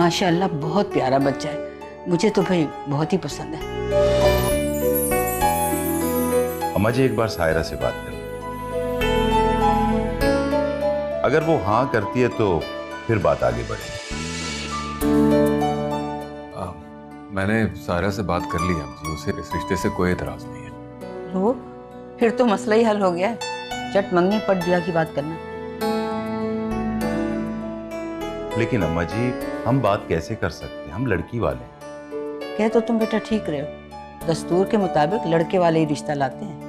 माशाअल्लाह बहुत प्यारा बच्चा है, मुझे तो भाई बहुत ही पसंद है। अम्मा जी एक बार सायरा से बात करें, अगर वो हाँ करती है तो फिर बात आगे बढ़ेगी। मैंने सायरा से बात कर ली है, उसे इस रिश्ते से कोई एतराज नहीं है। लो, फिर तो मसला ही हल हो गया है। चट मंगनी पट दिया की बात करना। लेकिन अम्मा जी हम बात कैसे कर सकते हैं, हम लड़की वाले हैं। कह तो तुम बेटा ठीक रहे हो, दस्तूर के मुताबिक लड़के वाले ही रिश्ता लाते हैं।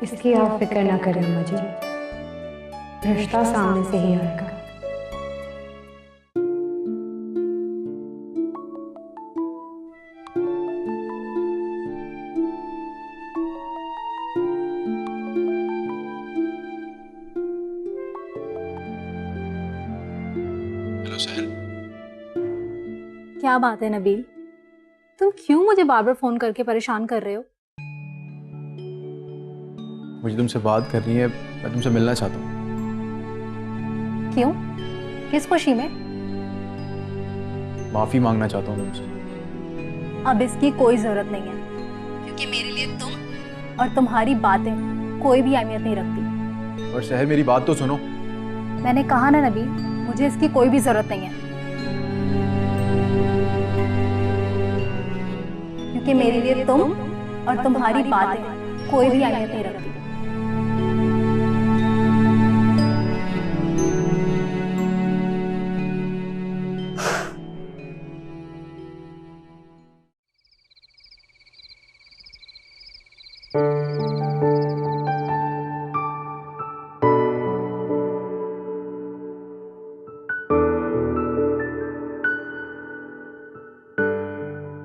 इसकी आप फिक्र ना करें अम्मा जी, रिश्ता सामने से ही आएगा। हेलो सहल। क्या बात है नबील, तुम क्यों मुझे बार बार फोन करके परेशान कर रहे हो? मुझे तुमसे बात करनी है, मैं तुमसे मिलना चाहता हूँ। क्यों? किस खुशी में? माफी मांगना चाहता हूँ तुमसे। अब इसकी कोई जरूरत नहीं है, क्योंकि मेरे लिए तुम और तुम्हारी बातें कोई भी अहमियत नहीं रखती। और शहर मेरी बात तो सुनो। मैंने कहा ना नबील, मुझे इसकी कोई भी जरूरत नहीं है, क्योंकि मेरे लिए तुम और तुम्हारी बातें कोई भी अहमियत नहीं रखती।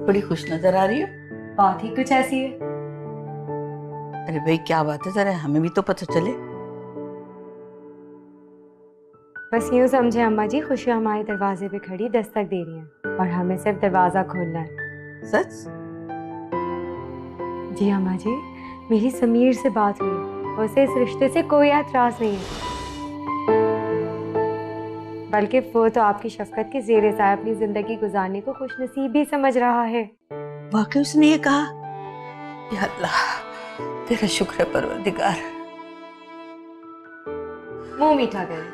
बड़ी खुश नजर आ रही हो। बात ही कुछ ऐसी है। अरे भाई क्या बात है, जरा हमें भी तो पता चले। बस यूँ समझे अम्मा जी, खुशियाँ हमारे दरवाजे पे खड़ी दस्तक दे रही हैं और हमें सिर्फ दरवाजा खोलना है। सच? जी अम्मा जी, मेरी समीर से बात हुई, उसे इस रिश्ते से कोई एतराज नहीं है, बल्कि वो तो आपकी शफकत के ज़ेरे साया अपनी जिंदगी गुजारने को खुशनसीब भी समझ रहा है। वाकई उसने ये कहा? या अल्लाह, तेरा शुक्र है परवरदिगार। मुंह मीठा करें।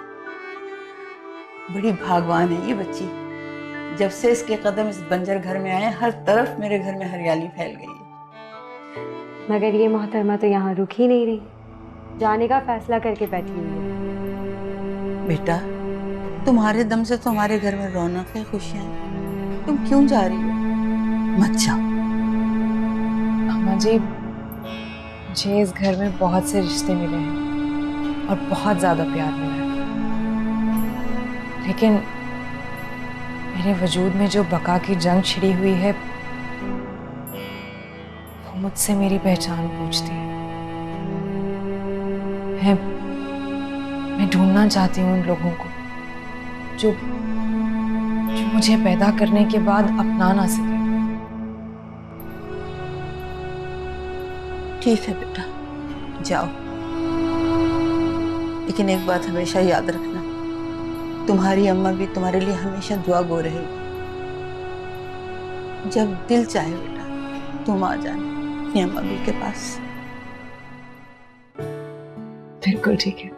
बड़ी भागवान है ये बच्ची, जब से इसके कदम इस बंजर घर में आए हर तरफ मेरे घर में हरियाली फैल गई है। मगर ये मोहतरमा तो यहाँ रुक ही नहीं रही, जाने का फैसला करके बैठी हुई है। बेटा तुम्हारे दम से तो हमारे घर में रौनक है, खुशियां हैं, तुम क्यों जा रही हो? मत जाओ। अम्मा जी, मुझे इस घर में बहुत से रिश्ते मिले हैं और बहुत ज्यादा प्यार मिला है, लेकिन मेरे वजूद में जो बका की जंग छिड़ी हुई है वो मुझसे मेरी पहचान पूछती है। मैं ढूंढना चाहती हूँ उन लोगों को जो मुझे पैदा करने के बाद अपना ना सके। ठीक है बेटा, जाओ, लेकिन एक बात हमेशा याद रखना, तुम्हारी अम्मा भी तुम्हारे लिए हमेशा दुआ गो रहेगी। जब दिल चाहे बेटा तुम आ जाना अपनी अम्मा भी के पास। बिल्कुल ठीक है।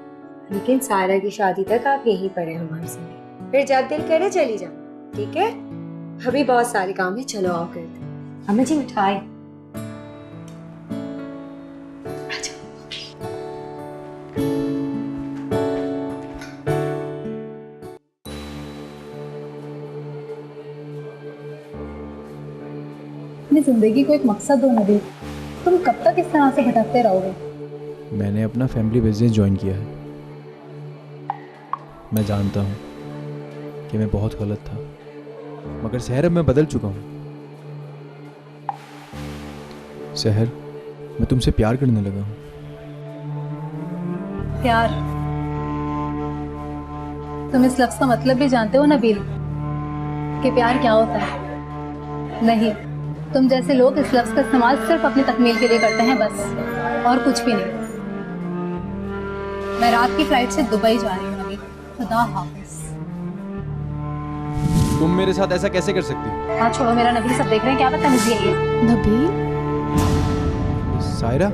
लेकिन सारा की शादी तक आप यहीं पर हैं हमारे साथ, फिर जब दिल करे चली जाओ, ठीक है? अभी बहुत सारे काम है, चलो आओ करते हैं। अम्मा जी मिठाई। अपनी जिंदगी को एक मकसद दो नबील, तुम कब तक इस तरह से भटकते रहोगे? मैंने अपना फैमिली बिजनेस ज्वाइन किया है। मैं जानता हूँ कि मैं बहुत गलत था, मगर सहर अब मैं बदल चुका हूँ। सहर, मैं तुमसे प्यार करने लगा हूँ। प्यार? तुम इस लफ्ज का मतलब भी जानते हो नबील कि प्यार क्या होता है? नहीं, तुम जैसे लोग इस लफ्ज का इस्तेमाल सिर्फ अपनी तकमील के लिए करते हैं, बस, और कुछ भी नहीं। मैं रात की फ्लाइट से दुबई जा रही हूँ अभी। खुदा हाफिज। तुम मेरे साथ ऐसा कैसे कर सकती हो? हाँ छोड़ो मेरा, नबील सब देख रहे हैं, क्या बदतमीजी है ये। नबील, सायरा,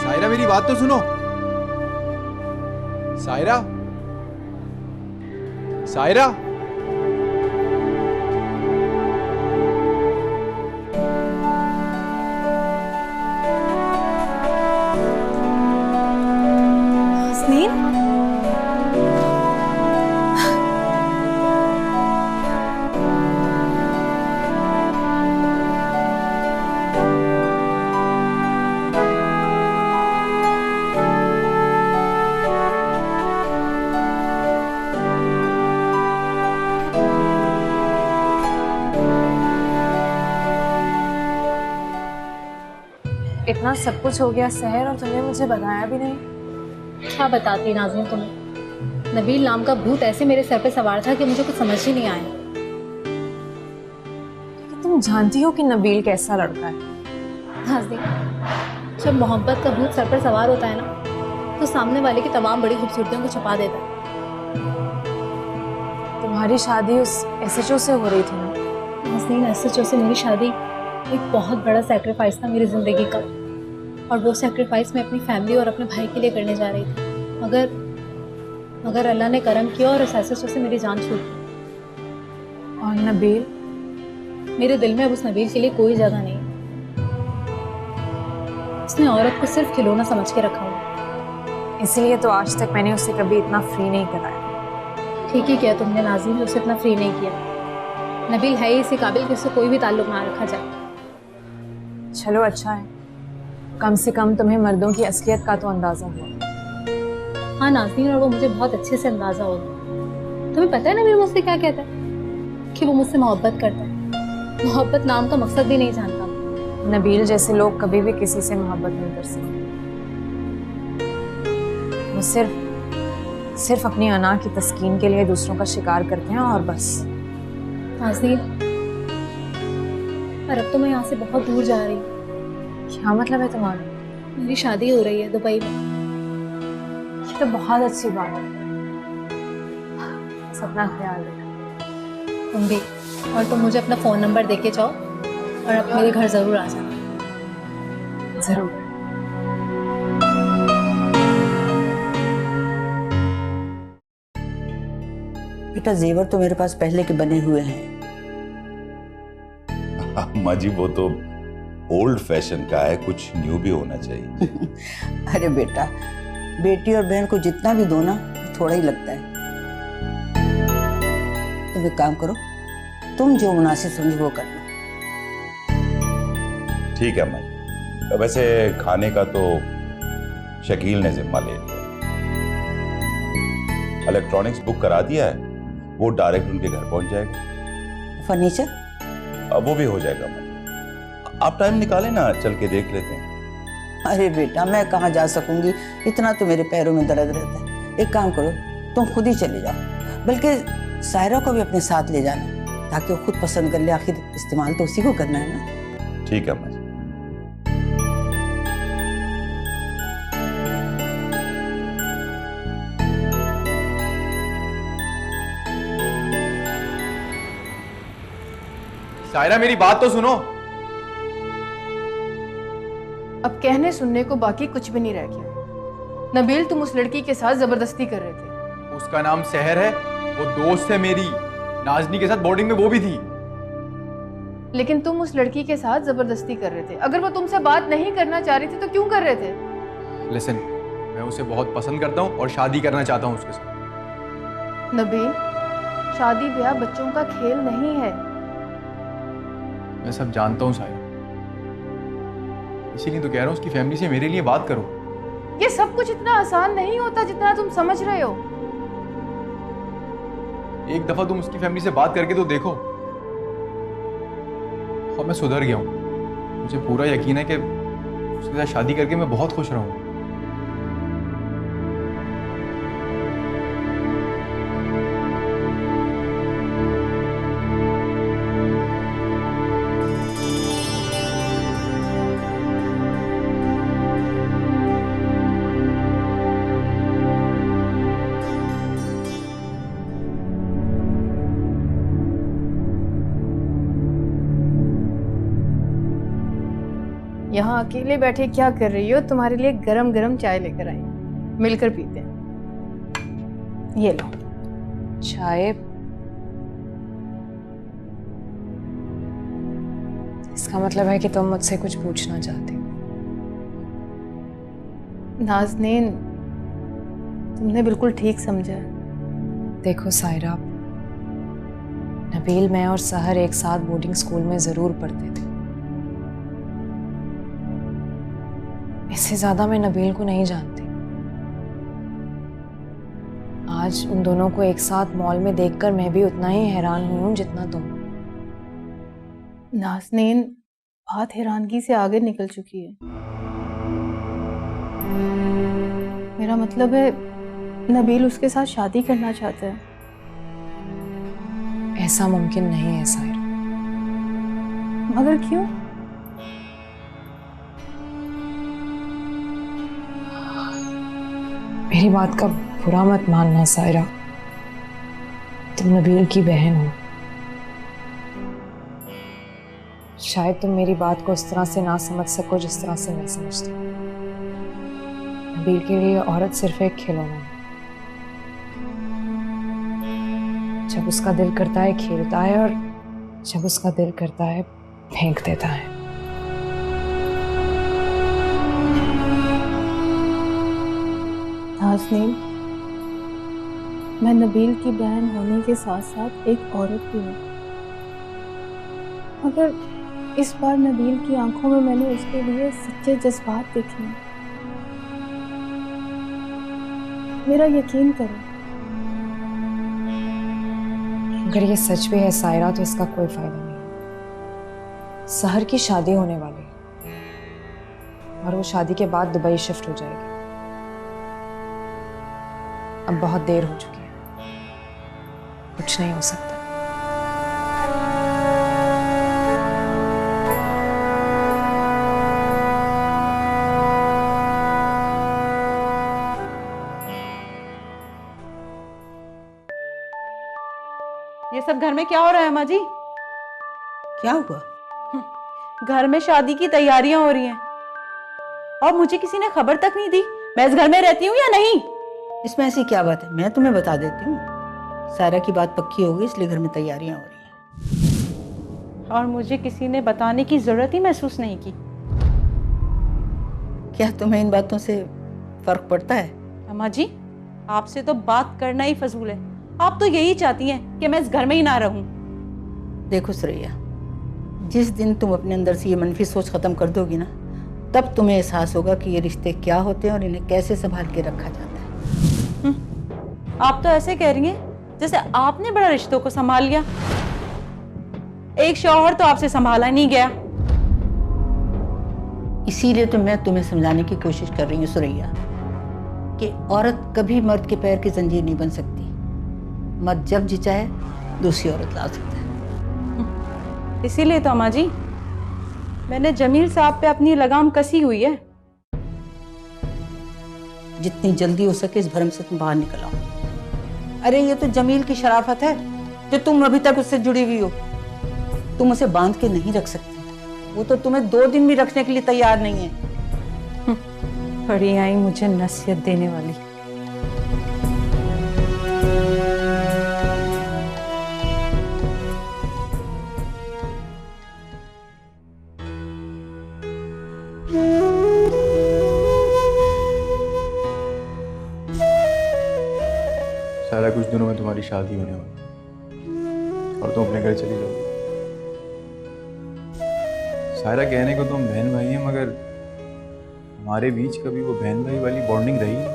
सायरा मेरी बात तो सुनो। सायरा, सायरा, हसनीन, इतना सब कुछ हो गया सहर और तुमने मुझे बताया भी नहीं। क्या बताती नाज़नीन तुम्हें। नबील नाम का भूत ऐसे मेरे सर पे सवार था कि मुझे कुछ समझ ही नहीं आया। तुम जानती हो कि नबील कैसा लड़का है। नाज़नीन, जब मोहब्बत का भूत सर पर सवार होता है ना, तो सामने वाले की तमाम बड़ी खूबसूरतियों को छुपा देता है। तुम्हारी शादी उस एसएचओ से हो रही थी ना? नाज़नीन, एसएचओ से मेरी शादी एक बहुत बड़ा सैक्रिफाइस था मेरी ज़िंदगी का, और वो सैक्रिफाइस मैं अपनी फैमिली और अपने भाई के लिए करने जा रही थी। मगर अल्लाह ने करम किया और उस एसएचओ से मेरी जान छूट गई। और नबील? मेरे दिल में अब उस नबील के लिए कोई जगह नहीं। उसने औरत को सिर्फ खिलौना समझ के रखा हुआ। इसीलिए तो आज तक मैंने उसे कभी इतना फ्री नहीं कराया। ठीक ही किया तुमने नाज़नीन, उसे इतना फ्री नहीं किया। नबील है ही इसी काबिल कि उससे कोई भी ताल्लुक ना रखा जाए। चलो अच्छा है, कम से कम तुम्हें मर्दों की असलियत का तो अंदाजा हुआ। हाँ नाज़नीन, और वो मुझे बहुत अच्छे से अंदाजा होगा। तुम्हें पता है नबील मुझसे क्या कहता है? कि वो मुझसे मोहब्बत करता है। मोहब्बत नाम का मकसद भी नहीं जानता। नबील जैसे लोग कभी भी किसी से मोहब्बत नहीं कर सकते। वो सिर्फ अपनी अना की तस्कीन के लिए दूसरों का शिकार करते हैं और बस। नाज़नीन, पर अब तो मैं यहाँ से बहुत दूर जा रही हूँ। क्या मतलब है तुम्हारा? मेरी शादी हो रही है दुबई में। ये तो बहुत अच्छी बात है। अपना ख्याल रखना। तुम भी, और तुम मुझे अपना फ़ोन नंबर देके जाओ और अब मेरे घर ज़रूर आ जाना। जरूर। बेटा जेवर तो मेरे पास पहले के बने हुए हैं। अम्मा जी वो तो ओल्ड फैशन का है, कुछ न्यू भी होना चाहिए। अरे बेटा, बेटी और बहन को जितना भी दो ना थोड़ा ही लगता है। तुम एक काम करो, तुम जो मुनासिब समझो वो कर लो। ठीक है अम्मा जी। वैसे खाने का तो शकील ने जिम्मा ले लिया। इलेक्ट्रॉनिक्स बुक करा दिया है, वो डायरेक्ट उनके घर पहुंच जाएगा। फर्नीचर अब वो भी हो जाएगा अम्मा जी। आप टाइम निकालें ना, चल के देख लेते हैं। अरे बेटा, मैं कहाँ जा सकूंगी, इतना तो मेरे पैरों में दर्द रहता है। एक काम करो, तुम खुद ही चले जाओ, बल्कि सायरा को भी अपने साथ ले जाना ताकि वो खुद पसंद कर ले। आखिर इस्तेमाल तो उसी को करना है ना। ठीक है अम्मा जी। सायरा मेरी बात तो सुनो। अब कहने सुनने को बाकी कुछ भी नहीं रह गया। नबील, तुम उस लड़की के साथ जबरदस्ती कर रहे थे। उसका नाम सहर है, वो दोस्त है मेरी। नाज़नी के साथ बोर्डिंग में वो भी थी। लेकिन तुम उस लड़की के साथ जबरदस्ती कर रहे थे। अगर वो तुमसे बात नहीं करना चाह रही थी तो क्यों कर रहे थे? लिसन, मैं उसे बहुत पसंद करता हूँ और शादी करना चाहता हूँ उसके साथ। नबील, शादी ब्याह बच्चों का खेल नहीं है। मैं सब जानता हूँ सायरा, इसीलिए तो कह रहा हूँ उसकी फैमिली से मेरे लिए बात करो। ये सब कुछ इतना आसान नहीं होता जितना तुम समझ रहे हो। एक दफा तुम उसकी फैमिली से बात करके तो देखो। और मैं सुधर गया हूँ, मुझे पूरा यकीन है कि उसके साथ शादी करके मैं बहुत खुश रहूंगा। यहाँ अकेले बैठे क्या कर रही हो? तुम्हारे लिए गरम गरम चाय लेकर आई हूँ, मिलकर पीते हैं। ये लो। चाय? इसका मतलब है कि तुम मुझसे कुछ पूछना चाहती हो। नाज़नीन, तुमने बिल्कुल ठीक समझा है। देखो सायरा, नबील, मैं और सहर एक साथ बोर्डिंग स्कूल में जरूर पढ़ते थे। इससे ज्यादा मैं नबील को नहीं जानती। आज उन दोनों को एक साथ मॉल में देखकर मैं भी उतना ही हैरान हुई हूं जितना तुम। नाज़नीन, बात हैरानगी से आगे निकल चुकी है। मेरा मतलब है, नबील उसके साथ शादी करना चाहता है। ऐसा मुमकिन नहीं है सायरा। मगर क्यों? मेरी बात का बुरा मत मानना सायरा, तुम नबील की बहन हो। शायद तुम मेरी बात को उस तरह से ना समझ सको जिस तरह से मैं समझती हूँ। नबील के लिए औरत सिर्फ एक खिलौना है। जब उसका दिल करता है खेलता है, और जब उसका दिल करता है फेंक देता है। नाज़नीन, मैं नबील की बहन होने के साथ साथ एक औरत भी हूँ। मगर इस बार नबील की आंखों में मैंने उसके लिए सच्चे जज्बात देखे हैं। मेरा यकीन करो। अगर ये सच भी है सायरा, तो इसका कोई फायदा नहीं। सहर की शादी होने वाली है और वो शादी के बाद दुबई शिफ्ट हो जाएगी। अब बहुत देर हो चुकी है, कुछ नहीं हो सकता। ये सब घर में क्या हो रहा है अम्मा जी? क्या हुआ? घर में शादी की तैयारियां हो रही हैं और मुझे किसी ने खबर तक नहीं दी। मैं इस घर में रहती हूँ या नहीं? इसमें ऐसी क्या बात है, मैं तुम्हें बता देती हूँ। सायरा की बात पक्की हो गई, इसलिए घर में तैयारियां हो रही हैं। और मुझे किसी ने बताने की जरूरत ही महसूस नहीं की। क्या तुम्हें इन बातों से फर्क पड़ता है? अम्मा जी, आपसे तो बात करना ही फजूल है। आप तो यही चाहती हैं कि मैं इस घर में ही ना रहूं। देखो सुरैया, जिस दिन तुम अपने अंदर से ये मनफी सोच खत्म कर दोगी ना, तब तुम्हें एहसास होगा कि ये रिश्ते क्या होते हैं और इन्हें कैसे संभाल के रखा जाता है। आप तो ऐसे कह रही हैं जैसे आपने बड़ा रिश्तों को संभाल लिया। एक शौहर तो आपसे संभाला नहीं गया। इसीलिए तो मैं तुम्हें समझाने की कोशिश कर रही हूँ सुरैया, कि औरत कभी मर्द के पैर की जंजीर नहीं बन सकती। मर्द जब जी चाहे दूसरी औरत ला सकता है। इसीलिए तो अम्मा जी, मैंने जमील साहब पे अपनी लगाम कसी हुई है। जितनी जल्दी हो सके इस भरम से तुम बाहर निकल आओ। अरे ये तो जमील की शराफत है जो तुम अभी तक उससे जुड़ी हुई हो। तुम उसे बांध के नहीं रख सकती। वो तो तुम्हें 2 दिन भी रखने के लिए तैयार नहीं है। बड़ी आई मुझे नसीहत देने वाली। सारा कुछ दिनों में तुम्हारी शादी होने वाली और तुम अपने घर चली जाओगी। सारा कहने को तुम बहन भाई हैं, मगर हमारे बीच कभी वो बहन भाई वाली बॉन्डिंग रही नहीं,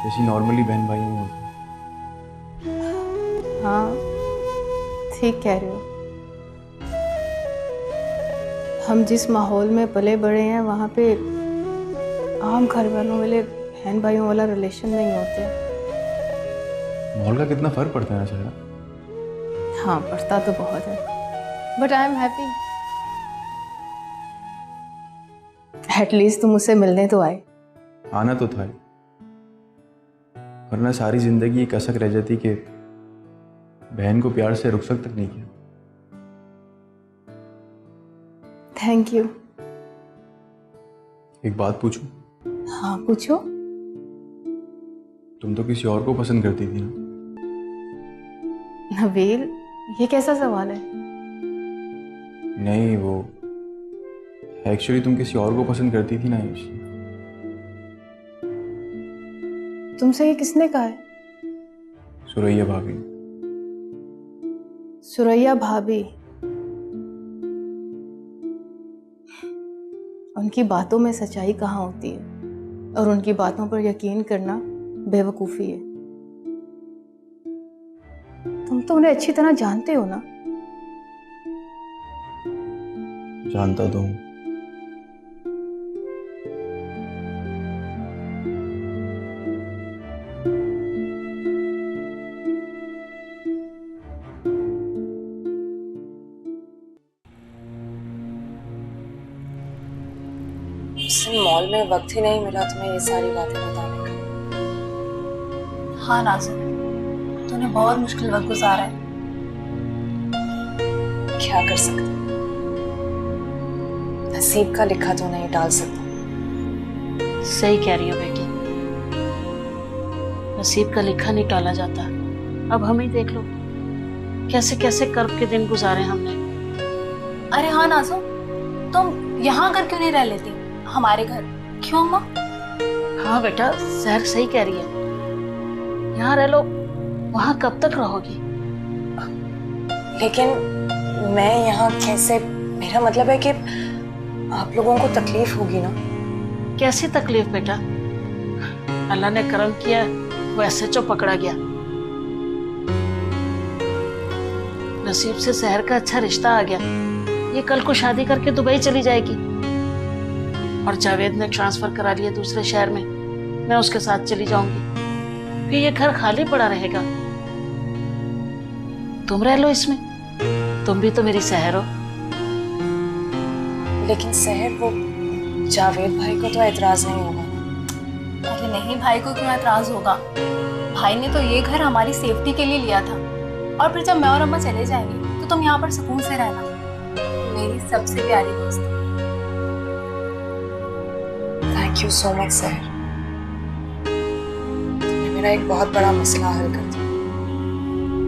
जैसी नॉर्मली बहन भाई में होती। हाँ, ठीक कह रहे हो। हम जिस माहौल में पले बड़े हैं वहाँ पे आम घर वालों वाले बहन भाइयों वाला रिलेशन नहीं होते। माहौल का कितना फर्क पड़ता है ना सारा। हाँ, पड़ता तो बहुत है, but I am happy. At least तुम मुझसे मिलने तो आए। आना तो था ही, वरना सारी जिंदगी एक कसक रह जाती कि बहन को प्यार से रुखसत तक नहीं किया। Thank you. एक बात पूछूं? हाँ पूछो। तुम तो किसी और को पसंद करती थी ना? नबील, ये कैसा सवाल है? नहीं, वो एक्चुअली तुम किसी और को पसंद करती थी ना इसलिए। तुमसे ये किसने कहा है? सुरैया भाभी। सुरैया भाभी? उनकी बातों में सच्चाई कहाँ होती है, और उनकी बातों पर यकीन करना बेवकूफ़ी है। तुम तो उन्हें अच्छी तरह जानते हो ना? जानता तो हूँ। मॉल में वक्त ही नहीं मिला तुम्हें ये सारी बातें बताने का। हाँ नाज़ो, तूने बहुत मुश्किल वक्त गुजारा है। क्या कर सकते, नसीब का लिखा तो नहीं टाल सकता। सही कह रही हो बेटी, नसीब का लिखा नहीं टाला जाता। अब हम ही देख लो कैसे कैसे कर्ब के दिन गुजारे हमने। अरे हाँ नाज़ो, तुम यहाँ आकर क्यों नहीं रह लेती हमारे घर? क्यों अम्मा? हाँ बेटा, सहर सही कह रही है, यहाँ रह लो, वहाँ कब तक रहोगी? लेकिन मैं यहाँ कैसे? मेरा मतलब है कि आप लोगों को तकलीफ होगी ना। कैसी तकलीफ बेटा? अल्लाह ने करम किया, वो SHO पकड़ा गया। नसीब से सहर का अच्छा रिश्ता आ गया, ये कल को शादी करके दुबई चली जाएगी, और जावेद ने ट्रांसफर करा लिया दूसरे शहर में, मैं उसके साथ चली जाऊंगी, फिर ये घर खाली पड़ा रहेगा। तुम रह लो इसमें, तुम भी तो मेरी सहर हो। लेकिन सहर, वो जावेद भाई को तो एतराज नहीं होगा? अरे नहीं, भाई को क्यों एतराज होगा? भाई ने तो ये घर हमारी सेफ्टी के लिए लिया था, और फिर जब मैं और अम्मा चले जाएंगे तो तुम यहाँ पर सुकून से रहना, मेरी सबसे प्यारी दोस्त। थैंक यू सो मच सहर, तुमने मेरा एक बहुत बड़ा मसला हल कर दिया।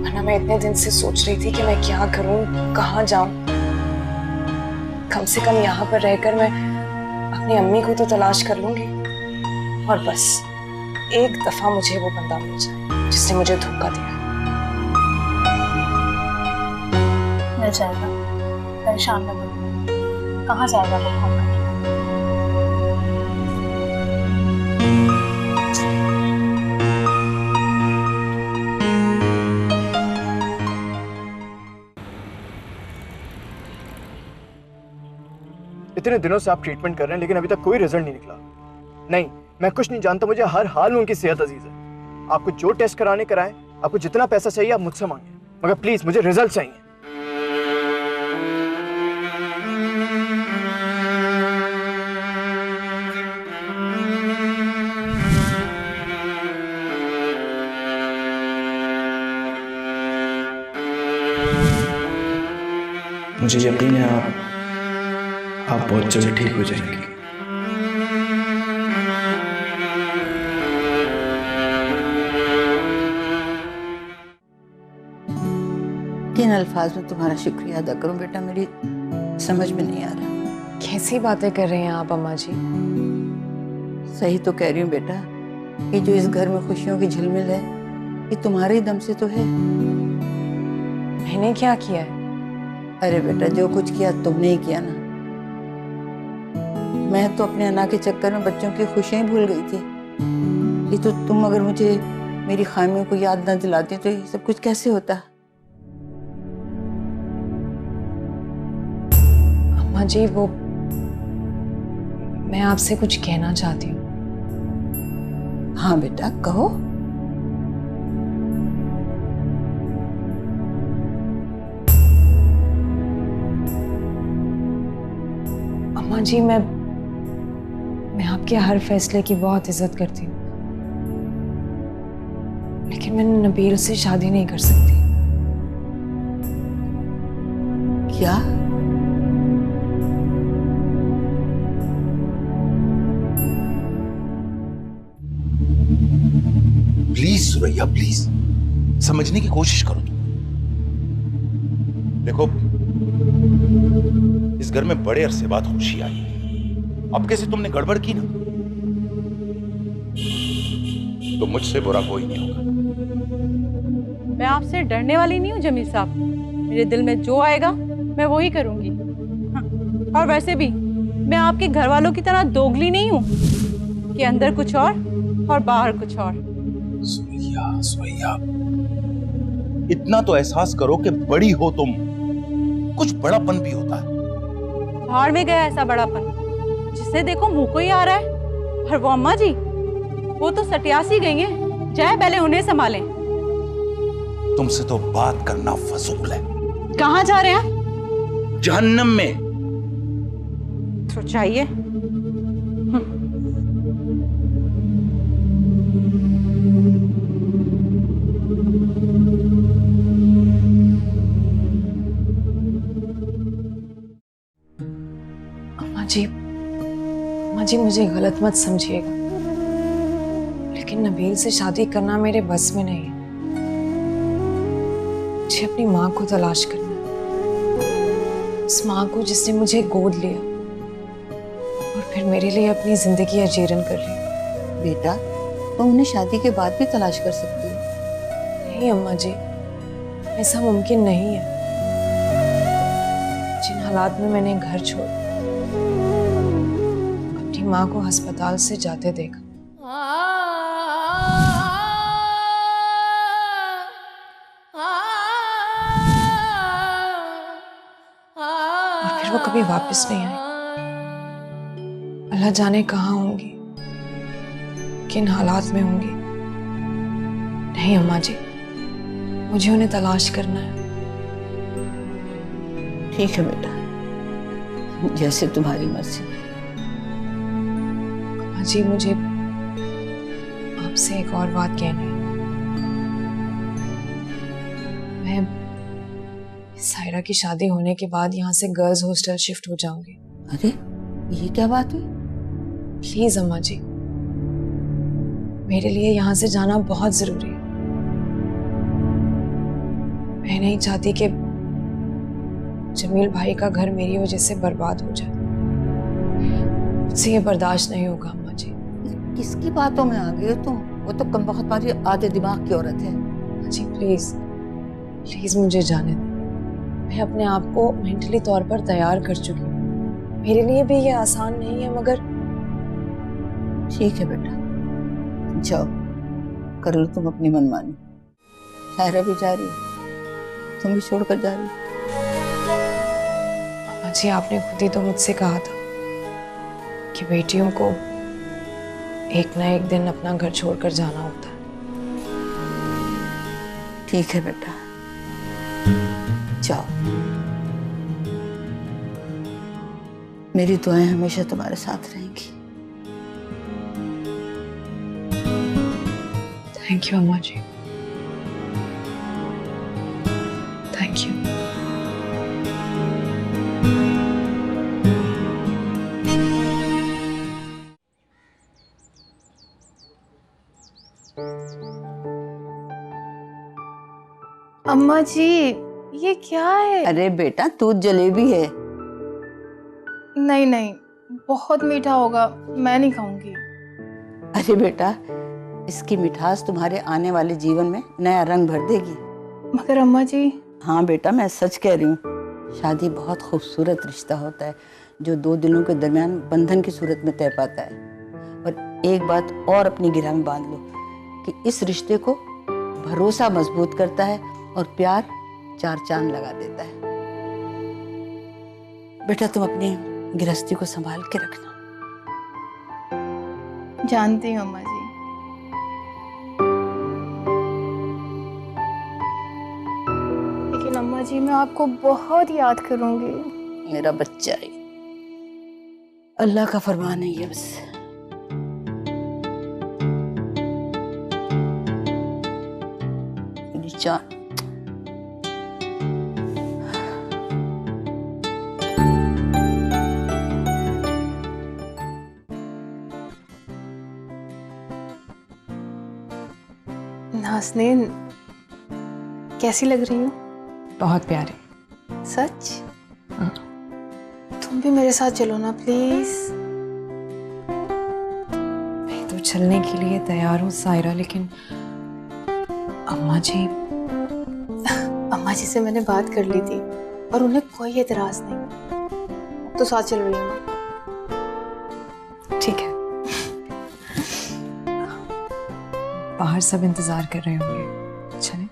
वरना मैं इतने दिन से सोच रही थी कि मैं क्या करूं, कहाँ जाऊं। कम से कम यहाँ पर रहकर मैं अपनी अम्मी को तो तलाश कर लूंगी, और बस एक दफा मुझे वो बंदा मिल जाए जिसने मुझे धोखा दिया। मिल जाएगा, परेशान मत हो। कहाँ जाएगा वो धोखा? इतने दिनों से आप ट्रीटमेंट कर रहे हैं, लेकिन अभी तक कोई रिजल्ट नहीं निकला। नहीं, मैं कुछ नहीं जानता, मुझे हर हाल में उनकी सेहत अजीज है। आपको जो टेस्ट कराने कराएं, आपको जितना पैसा चाहिए आप मुझसे मांगे, मगर प्लीज मुझे रिजल्ट चाहिए। मुझे यकीन है आप बहुत जल्द ठीक हो जाएंगे। किन अल्फाज में तुम्हारा शुक्रिया अदा करूं बेटा, मेरी समझ में नहीं आ रहा। कैसी बातें कर रहे हैं आप अम्मा जी? सही तो कह रही हूँ बेटा, ये जो इस घर में खुशियों की झिलमिल है, ये तुम्हारे ही दम से तो है। मैंने क्या किया है? अरे बेटा, जो कुछ किया तुमने ही किया ना। मैं तो अपने अना के चक्कर में बच्चों की खुशियां ही भूल गई थी। ये तो तुम अगर मुझे मेरी खामियों को याद न दिलाती तो ये सब कुछ कैसे होता। अम्मा जी, वो मैं आपसे कुछ कहना चाहती हूँ। हाँ बेटा, कहो। अम्मा जी, मैं आपके हर फैसले की बहुत इज्जत करती हूँ, लेकिन मैं नबील से शादी नहीं कर सकती। क्या? सुरैया प्लीज समझने की कोशिश करो तुम। देखो इस घर में बड़े अरसे बाद खुशी आई है। अब कैसे तुमने गड़बड़ की ना तो मुझसे बुरा कोई नहीं होगा। मैं आपसे डरने वाली नहीं हूँ जमील साहब। मेरे दिल में जो आएगा मैं वही करूंगी। हाँ, और वैसे भी मैं आपके घर वालों की तरह दोगली नहीं हूँ कि अंदर कुछ और बाहर कुछ और। सुरैया सुरैया इतना तो एहसास करो कि बड़ी हो तुम, कुछ बड़ापन भी होता है। बाहर में गया ऐसा बड़ापन जिसे देखो मुंह को ही आ रहा है। और वो अम्मा जी वो तो सटियासी गई हैं, जाए पहले उन्हें संभालें। तुमसे तो बात करना फजूल है। कहाँ जा रहे हैं? जहन्नम में। तो चाहिए। अम्मा जी मुझे गलत मत समझिएगा, लेकिन नबील से शादी करना मेरे बस में नहीं है। मुझे अपनी माँ को तलाश करना है, उस माँ को जिसने मुझे गोद लिया और फिर मेरे लिए अपनी जिंदगी अजीरन कर ली। बेटा तुम उन्हें शादी के बाद भी तलाश कर सकती हो। नहीं अम्मा जी, ऐसा मुमकिन नहीं है। जिन हालात में मैंने घर छोड़ा, अपनी माँ को अस्पताल से जाते देखा, और फिर वो कभी वापस नहीं आई। अल्लाह जाने कहाँ होंगी, किन हालात में होंगी। नहीं अम्मा जी, मुझे उन्हें तलाश करना है। ठीक है बेटा, जैसे तुम्हारी मर्जी। अम्मा जी मुझे आपसे एक और बात कहनी है। मैं सायरा की शादी होने के बाद यहाँ से गर्ल्स हॉस्टल शिफ्ट हो जाऊंगी। अरे ये क्या बात हुई? प्लीज अम्मा जी, मेरे लिए यहाँ से जाना बहुत जरूरी है। मैं नहीं चाहती कि जमील भाई का घर मेरी वजह से बर्बाद हो जाए। मुझसे ये बर्दाश्त नहीं होगा अम्मा जी। किसकी बातों में आ गई हो तुम? वो तो कम वक्त वाली आधे दिमाग की औरत है। अम्मा जी प्लीज प्लीज मुझे जाने दें। मैं अपने आप को मेंटली तौर पर तैयार कर चुकी हूँ। मेरे लिए भी ये आसान नहीं है, मगर ठीक है बेटा, जाओ कर लो तुम अपनी मनमानी। सायरा भी जा रही है, तुम भी छोड़कर जा रही हो। अम्मा जी आपने खुद ही तो मुझसे कहा था कि बेटियों को एक ना एक दिन अपना घर छोड़कर जाना होता है। ठीक है बेटा, जाओ। मेरी दुआएं हमेशा तुम्हारे साथ रहेंगी। थैंक यू अम्मा जी, थैंक यू। अम्मा जी ये क्या है? अरे बेटा दूध जलेबी है। नहीं नहीं, बहुत मीठा होगा, मैं नहीं खाऊंगी। अरे बेटा इसकी मिठास तुम्हारे आने वाले जीवन में नया रंग भर देगी। मगर अम्मा जी। हाँ बेटा मैं सच कह रही हूँ। शादी बहुत खूबसूरत रिश्ता होता है जो दो दिलों के दरमियान बंधन की सूरत में तय पाता है। और एक बात और अपनी गिरह में बांध लो कि इस रिश्ते को भरोसा मजबूत करता है और प्यार चार चांद लगा देता है। बेटा तुम अपनी गृहस्थी को संभाल के रखना। जानती हूँ अम्मा जी। लेकिन अम्मा जी मैं आपको बहुत याद करूंगी। मेरा बच्चा है, अल्लाह का फरमान है ये बस। मेरी जान। हसनैन, कैसी लग रही हूँ? बहुत प्यारे। सच? तुम भी मेरे साथ चलो ना प्लीज। मैं तो चलने के लिए तैयार हूँ सायरा, लेकिन अम्मा जी से मैंने बात कर ली थी और उन्हें कोई एतराज नहीं, तो साथ चल रही हूँ। ठीक है। बाहर सब इंतजार कर रहे होंगे, चलें?